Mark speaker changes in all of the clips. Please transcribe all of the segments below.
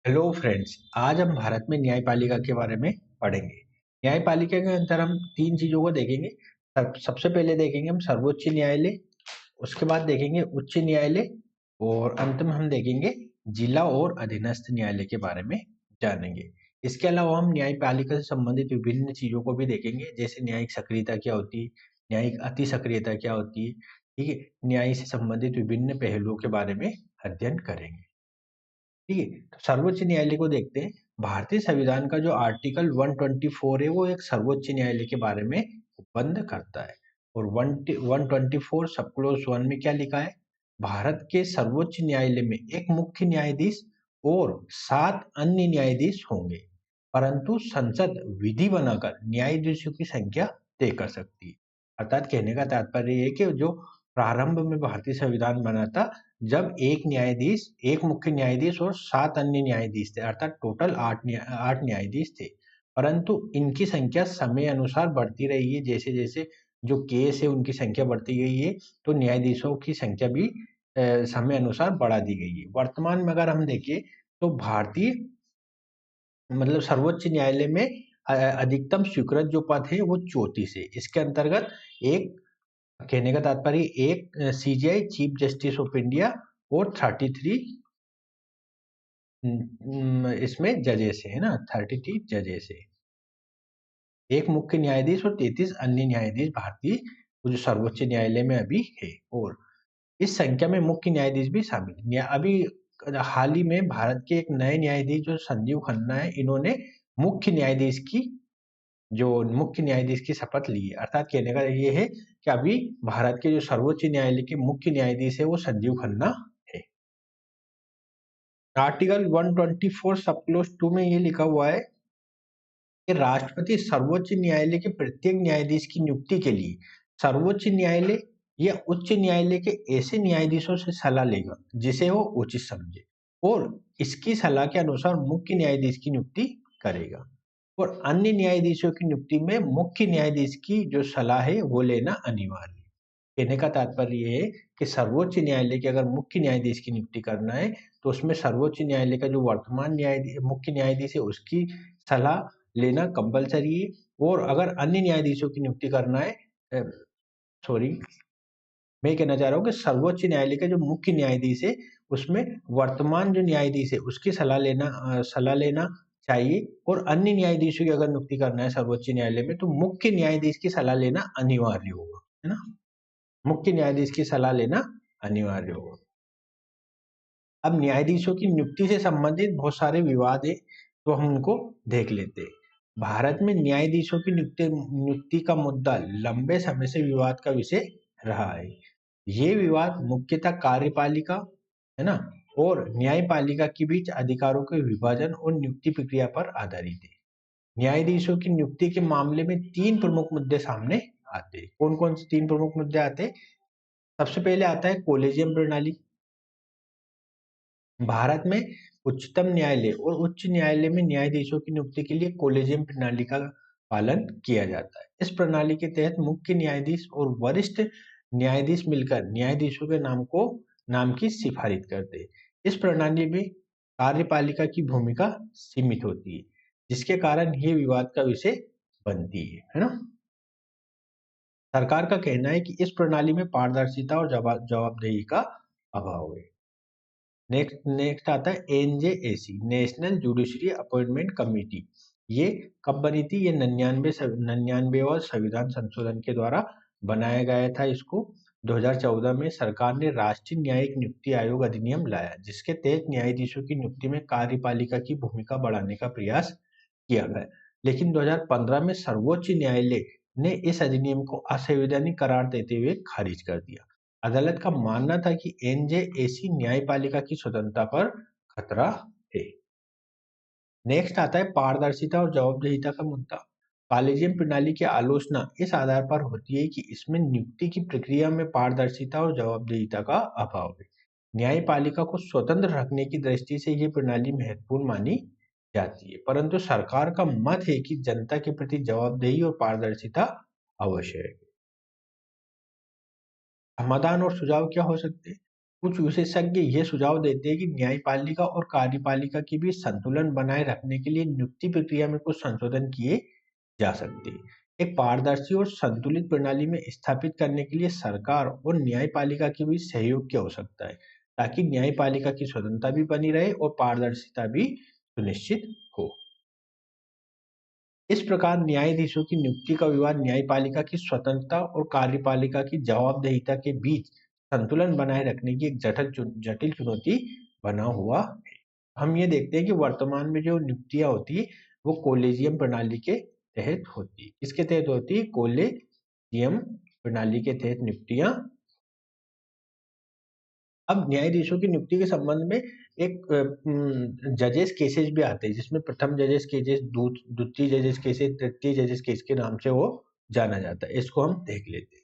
Speaker 1: Hello friends, आज हम भारत में न्यायपालिका के बारे में पढ़ेंगे। न्यायपालिका के अंदर हम तीन चीजों को देखेंगे। सबसे पहले देखेंगे हम सर्वोच्च न्यायालय, उसके बाद देखेंगे उच्च न्यायालय और अंत में हम देखेंगे जिला और अधीनस्थ न्यायालय के बारे में जानेंगे। इसके अलावा हम न्यायपालिका से संबंधित विभिन्न चीजों को भी देखेंगे, जैसे न्यायिक सक्रियता क्या होती है, न्यायिक अति सक्रियता क्या होती है। ठीक है, न्याय से संबंधित विभिन्न पहलुओं के बारे में अध्ययन करेंगे। ठीक है, तो सर्वोच्च न्यायालय को देखते हैं। भारतीय संविधान का जो आर्टिकल 124 है वो एक सर्वोच्च न्यायालय के बारे में उपबंध करता है। और 124 सब क्लोज 1 में क्या लिखा है? भारत के सर्वोच्च न्यायालय में एक मुख्य न्यायाधीश और 7 अन्य न्यायाधीश होंगे, परंतु संसद विधि बनाकर न्यायाधीशों की संख्या तय कर सकती है। अर्थात कहने का तात्पर्य है कि जो प्रारंभ में भारतीय संविधान बना था, जब एक न्यायाधीश, एक मुख्य न्यायाधीश और 7 अन्य न्यायाधीश थे, अर्थात टोटल 8 न्यायाधीश थे। परंतु इनकी संख्या समय अनुसार बढ़ती रही है। जैसे जैसे जो केस है उनकी संख्या बढ़ती गई है, तो न्यायाधीशों की संख्या भी समय अनुसार बढ़ा दी गई है। वर्तमान में अगर हम देखें तो भारतीय मतलब सर्वोच्च न्यायालय में अधिकतम स्वीकृत जो पद है वो 34 है। इसके अंतर्गत एक, कहने का तात्पर्य, एक CGI chief justice of India और 33 इसमें जजेस है ना, 33 जजेस है। एक मुख्य न्यायाधीश और 33 अन्य न्यायाधीश भारतीय जो सर्वोच्च न्यायालय में अभी है। और इस संख्या में मुख्य न्यायाधीश भी शामिल है। अभी हाल ही में भारत के एक नए न्यायाधीश जो संजीव खन्ना है, इन्होंने मुख्य न्यायाधीश की शपथ ली है। अर्थात कहने का ये है कि अभी भारत के जो सर्वोच्च न्यायालय के मुख्य न्यायाधीश है वो संजीव खन्ना है। आर्टिकल 124 सब क्लोज 2 में ये लिखा हुआ है कि राष्ट्रपति सर्वोच्च न्यायालय के प्रत्येक न्यायाधीश की नियुक्ति के लिए सर्वोच्च न्यायालय या उच्च न्यायालय के ऐसे न्यायाधीशों से सलाह लेगा जिसे वो उचित समझे, और इसकी सलाह के अनुसार मुख्य न्यायाधीश की नियुक्ति करेगा। और अन्य न्यायाधीशों की नियुक्ति में मुख्य न्यायाधीश की जो सलाह है वो लेना अनिवार्य है। कहने का तात्पर्य ये है कि सर्वोच्च न्यायालय के अगर मुख्य न्यायाधीश की नियुक्ति करना है तो उसमें सर्वोच्च न्यायालय का जो वर्तमान मुख्य न्यायाधीश है उसकी सलाह लेना कंपलसरी है। और अगर अन्य न्यायाधीशों की नियुक्ति करना है, सॉरी, मैं कहना चाह रहा हूँ कि सर्वोच्च न्यायालय का जो मुख्य न्यायाधीश है उसमें वर्तमान जो न्यायाधीश है उसकी सलाह लेना चाहिए। और अन्य न्यायाधीशों की अगर नियुक्ति करना है सर्वोच्च न्यायालय में तो मुख्य न्यायाधीश की सलाह लेना अनिवार्य होगा, है ना। मुख्य न्यायाधीश की सलाह लेना अनिवार्य होगा। अब न्यायाधीशों की नियुक्ति से संबंधित बहुत सारे विवाद है, तो हम उनको देख लेते हैं। भारत में न्यायाधीशों की नियुक्ति का मुद्दा लंबे समय से विवाद का विषय रहा है। ये विवाद मुख्यतः कार्यपालिका, है ना, और न्यायपालिका के बीच अधिकारों के विभाजन और नियुक्ति प्रक्रिया पर आधारित है। न्यायाधीशों की नियुक्ति के मामले में 3 प्रमुख मुद्दे सामने आते हैं। कौन कौन से 3 प्रमुख मुद्दे आते हैं? सबसे पहले आता है कोलेजियम प्रणाली। भारत में उच्चतम न्यायालय और उच्च न्यायालय में न्यायाधीशों की नियुक्ति के लिए कोलेजियम प्रणाली का पालन किया जाता है। इस प्रणाली के तहत मुख्य न्यायाधीश और वरिष्ठ न्यायाधीश मिलकर न्यायाधीशों के नाम की सिफारिश करते हैं। इस प्रणाली में कार्यपालिका की भूमिका सीमित होती है, जिसके कारण ये विवाद का विषय बनती है ना। सरकार का कहना है कि इस प्रणाली में पारदर्शिता और जवाबदेही का अभाव है। नेक्स्ट आता है NJAC, national judiciary appointment committee. ये कब बनी थी? ये 99वां संविधान संशोधन के द्वारा बनाया गया था। इसको 2014 में सरकार ने राष्ट्रीय न्यायिक नियुक्ति आयोग अधिनियम लाया, जिसके तहत न्यायाधीशों की नियुक्ति में कार्यपालिका की भूमिका बढ़ाने का प्रयास किया गया। लेकिन 2015 में सर्वोच्च न्यायालय ने इस अधिनियम को असंवैधानिक करार देते हुए खारिज कर दिया। अदालत का मानना था कि एनजेएसी न्यायपालिका की स्वतंत्रता पर खतरा है। नेक्स्ट आता है पारदर्शिता और जवाबदेहिता का मुद्दा। कॉलेजियम प्रणाली की आलोचना इस आधार पर होती है कि इसमें नियुक्ति की प्रक्रिया में पारदर्शिता और जवाबदेहिता का अभाव है। न्यायपालिका को स्वतंत्र रखने की दृष्टि से ये प्रणाली महत्वपूर्ण मानी जाती है, परंतु सरकार का मत है कि जनता के प्रति जवाबदेही और पारदर्शिता आवश्यक है। समाधान और सुझाव क्या हो सकते हैं? कुछ विशेषज्ञ ये सुझाव देते हैं कि न्यायपालिका और कार्यपालिका के बीच संतुलन बनाए रखने के लिए नियुक्ति प्रक्रिया में कुछ संशोधन किए जा सकते हैं। एक पारदर्शी और संतुलित प्रणाली में स्थापित करने के लिए सरकार और न्यायपालिका के बीच सहयोग की आवश्यकता है, ताकि न्यायपालिका की स्वतंत्रता भी बनी रहे और पारदर्शिता भी सुनिश्चित हो। इस प्रकार न्यायाधीशों की नियुक्ति का विवाद न्यायपालिका की स्वतंत्रता और कार्यपालिका की जवाबदेहिता के बीच संतुलन बनाए रखने की एक जटिल चुनौती बना हुआ है। हम ये देखते हैं कि वर्तमान में जो नियुक्तियां होती है वो कोलेजियम प्रणाली के तहत होती है। किसके तहत होती है? कोलेजियम प्रणाली के तहत नियुक्तियां। अब न्यायाधीशों की नियुक्ति के संबंध में एक जजेस केसेस भी आते हैं, जिसमें प्रथम जजेस केसेस, द्वितीय जजेस केसेस, तृतीय जजेस केस के नाम से वो जाना जाता है। इसको हम देख लेते हैं।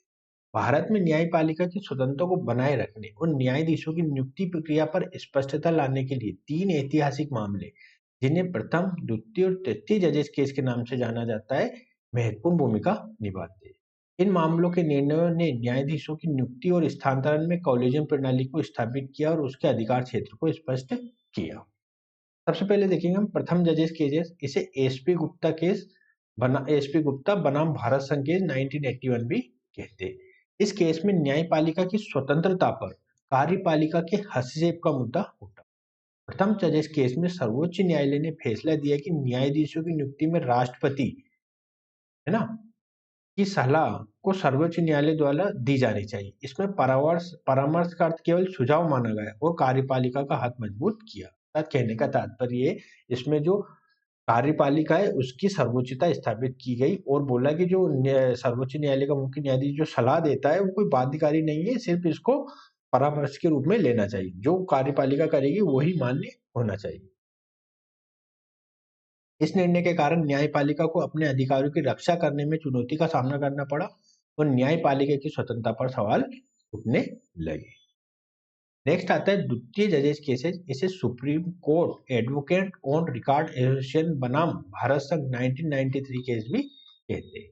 Speaker 1: भारत में न्यायपालिका की स्वतंत्रता को बनाए रखने और न्यायाधीशों की नियुक्ति प्रक्रिया पर स्पष्टता लाने के लिए 3 ऐतिहासिक मामले, जिन्हें प्रथम, द्वितीय और तृतीय जजेस केस के नाम से जाना जाता है, महत्वपूर्ण भूमिका निभाते हैं। इन मामलों के निर्णयों ने न्यायाधीशों की नियुक्ति और स्थानांतरण में कॉलेजियम प्रणाली को स्थापित किया और उसके अधिकार क्षेत्र को स्पष्ट किया। सबसे पहले देखेंगे हम प्रथम जजेस केसेस। इसे SP Gupta case SP Gupta बनाम भारत संघ केस 1981 भी कहते हैं। इस केस में न्यायपालिका की स्वतंत्रता पर कार्यपालिका के हस्तक्षेप का मुद्दा उठा। प्रथम जजेस केस में सर्वोच्च न्यायालय ने फैसला दिया कि न्यायाधीशों की नियुक्ति में राष्ट्रपति, है ना, की सलाह को सर्वोच्च न्यायालय द्वारा दी जानी चाहिए। इसमें परामर्श का अर्थ केवल सुझाव माना गया और कार्यपालिका का हाथ मजबूत किया। कहने का तात्पर्य ये, इसमें जो कार्यपालिका है उसकी सर्वोच्चता स्थापित की गई और बोला कि जो सर्वोच्च न्यायालय का मुख्य न्यायाधीश जो सलाह देता है वो कोई बाध्यकारी नहीं है, सिर्फ इसको परामर्श के रूप में लेना चाहिए। जो कार्यपालिका करेगी वही मान्य होना चाहिए। इस निर्णय के कारण न्यायपालिका को अपने अधिकारों की रक्षा करने में चुनौती का सामना करना पड़ा और न्यायपालिका की स्वतंत्रता पर सवाल उठने लगे। नेक्स्ट आता है द्वितीय जजेस केसेस। इसे supreme court advocate on record association बनाम भारत संघ 1993 केस भी कहते हैं।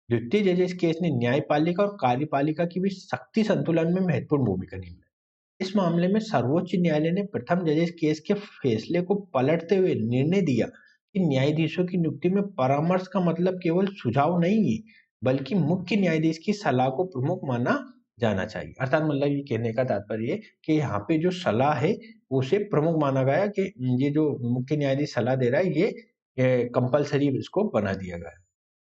Speaker 1: द्वितीय जजेस केस ने न्यायपालिका और कार्यपालिका के बीच शक्ति संतुलन में महत्वपूर्ण भूमिका निभाई। इस मामले में सर्वोच्च न्यायालय ने प्रथम जजेस केस के फैसले को पलटते हुए निर्णय दिया कि न्यायाधीशों की नियुक्ति में परामर्श का मतलब केवल सुझाव नहीं है, बल्कि मुख्य न्यायाधीश की सलाह को प्रमुख माना जाना चाहिए। अर्थात मतलब ये कहने का तात्पर्य है कि यहाँ पे जो सलाह है उसे प्रमुख माना गया कि ये जो मुख्य न्यायाधीश सलाह दे रहा है ये कंपलसरी इसको बना दिया गया।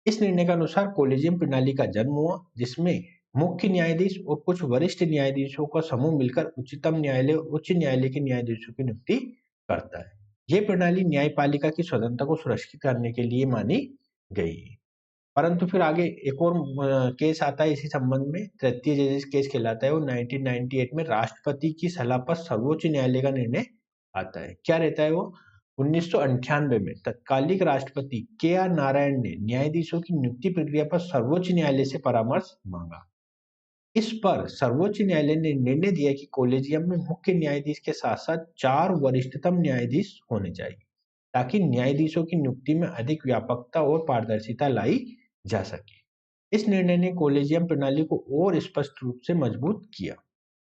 Speaker 1: इस निर्णय के अनुसार कोलेजियम प्रणाली का जन्म हुआ, जिसमें मुख्य न्यायाधीश और कुछ वरिष्ठ न्यायाधीशों का समूह मिलकर उच्चतम न्यायालय और उच्च न्यायालय के न्यायाधीशों की नियुक्ति करता है। ये प्रणाली न्यायपालिका की स्वतंत्रता को सुरक्षित करने के लिए मानी गई है। परंतु फिर आगे एक और केस आता है इसी संबंध में, तृतीय जजेस केस कहलाता है। वो 1998 में राष्ट्रपति की सलाह पर सर्वोच्च न्यायालय का निर्णय आता है। क्या रहता है वो? 1998 में तत्कालिक राष्ट्रपति के आर नारायण ने न्यायाधीशों की नियुक्ति प्रक्रिया पर सर्वोच्च न्यायालय से परामर्श मांगा। इस पर सर्वोच्च न्यायालय ने निर्णय दिया कि कॉलेजियम में मुख्य न्यायाधीश के साथ साथ 4 वरिष्ठतम न्यायाधीश होने चाहिए, ताकि न्यायाधीशों की नियुक्ति में अधिक व्यापकता और पारदर्शिता लाई जा सके। इस निर्णय ने कॉलेजियम प्रणाली को और स्पष्ट रूप से मजबूत किया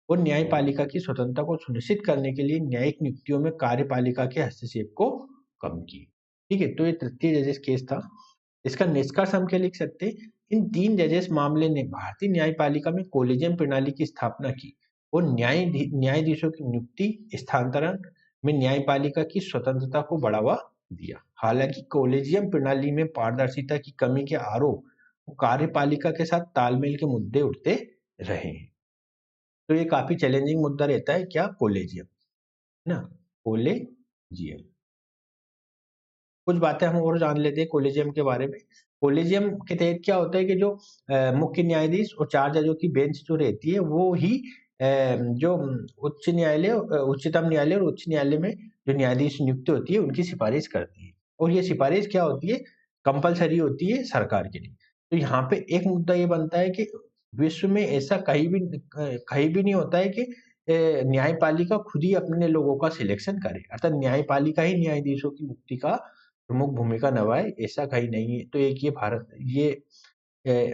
Speaker 1: और न्यायपालिका की स्वतंत्रता को सुनिश्चित करने के लिए न्यायिक नियुक्तियों में कार्यपालिका के हस्तक्षेप को कम की। ठीक है, तो ये तृतीय जजेस केस था। इसका निष्कर्ष हम क्या लिख सकते हैं? इन 3 जजेस मामले ने भारतीय न्यायपालिका में कॉलेजियम प्रणाली की स्थापना की और न्यायाधीशों की नियुक्ति स्थानांतरण में न्यायपालिका की स्वतंत्रता को बढ़ावा दिया। हालांकि कॉलेजियम प्रणाली में पारदर्शिता की कमी के आरोप कार्यपालिका के साथ तालमेल के मुद्दे उठते रहे हैं। तो ये काफी चैलेंजिंग मुद्दा रहता है, क्या? कॉलेजियम, है ना, कॉलेजियम। कुछ बातें हम और जान लेते हैं कॉलेजियम के बारे में। कॉलेजियम के तहत क्या होता है कि जो मुख्य न्यायाधीश और 4 जजों की बेंच जो रहती है वो ही जो उच्चतम न्यायालय और उच्च न्यायालय में जो न्यायाधीश नियुक्त होती है उनकी सिफारिश करती है। और ये सिफारिश क्या होती है? कंपलसरी होती है सरकार के लिए। तो यहाँ पे एक मुद्दा ये बनता है कि विश्व में ऐसा कहीं भी नहीं होता है कि न्यायपालिका खुद ही अपने लोगों का सिलेक्शन करे, अर्थात न्यायपालिका ही न्यायाधीशों की नियुक्ति का प्रमुख भूमिका निभाए, ऐसा कहीं नहीं है। तो एक ये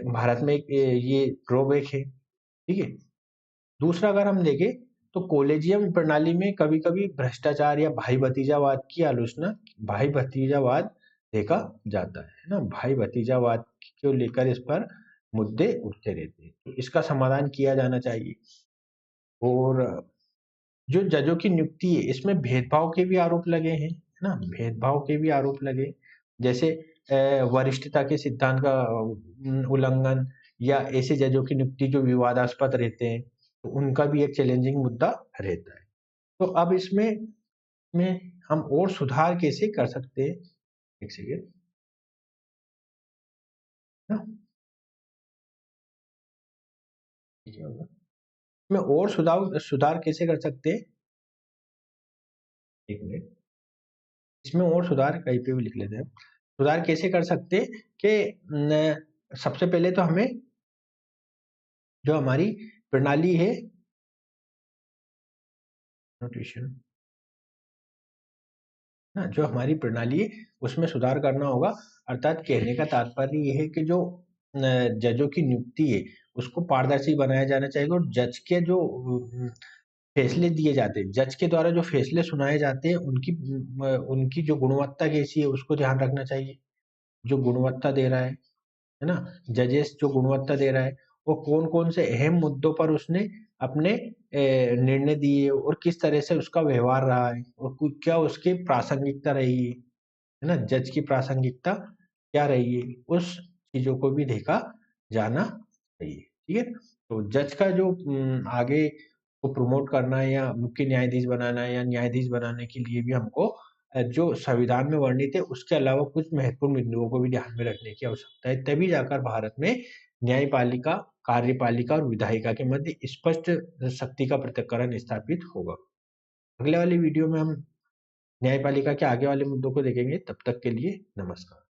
Speaker 1: भारत में एक ये ड्रॉबैक है। ठीक है। दूसरा अगर हम देखें तो कॉलेजियम प्रणाली में कभी-कभी भ्रष्टाचार या भाई भतीजावाद की आलोचना, भाई भतीजावाद देखा जाता है ना? भाई भतीजावाद को लेकर इस पर मुद्दे उठते रहते हैं। तो इसका समाधान किया जाना चाहिए। और जो जजों की नियुक्ति है, इसमें भेदभाव के भी आरोप लगे हैं, है ना? भेदभाव के भी आरोप लगे, जैसे वरिष्ठता के सिद्धांत का उल्लंघन, या ऐसे जजों की नियुक्ति जो विवादास्पद रहते हैं, तो उनका भी एक चैलेंजिंग मुद्दा रहता है। तो अब इसमें में हम और सुधार कैसे कर सकते हैं? एक सेकेंड, ना? ठीक है होगा। इसमें और सुधार सुधार कैसे कर सकते हैं? एक मिनट, इसमें और सुधार कहीं पे भी लिख लेते हैं। सुधार कैसे कर सकते हैं कि सबसे पहले तो हमें जो हमारी प्रणाली है, नोटेशन, ना, जो हमारी प्रणाली है उसमें सुधार करना होगा। अर्थात कहने का तात्पर्य ये है कि जो जजों की नियुक्ति है उसको पारदर्शी बनाया जाना चाहिए, और जज के जो फैसले दिए जाते हैं, जज के द्वारा जो फैसले सुनाए जाते हैं, उनकी जो गुणवत्ता कैसी है उसको ध्यान रखना चाहिए। जो गुणवत्ता दे रहा है ना, जजेस जो गुणवत्ता दे रहा है, वो कौन-कौन से अहम मुद्दों पर उसने अपने निर्णय दिए और किस तरह से उसका व्यवहार रहा है, और क्या उसकी प्रासंगिकता रही है ना, जज की प्रासंगिकता क्या रही है, उस चीजों को भी देखा जाना चाहिए। ठीक है, तो जज का जो आगे को प्रमोट करना है या मुख्य न्यायाधीश बनाना है या न्यायाधीश बनाने के लिए भी हमको जो संविधान में वर्णित है उसके अलावा कुछ महत्वपूर्ण बिंदुओं को भी ध्यान में रखने की आवश्यकता है, तभी जाकर भारत में न्यायपालिका, कार्यपालिका और विधायिका के मध्य स्पष्ट शक्ति का पृथक्करण स्थापित होगा। अगले वाली वीडियो में हम न्यायपालिका के आगे वाले मुद्दों को देखेंगे। तब तक के लिए नमस्कार।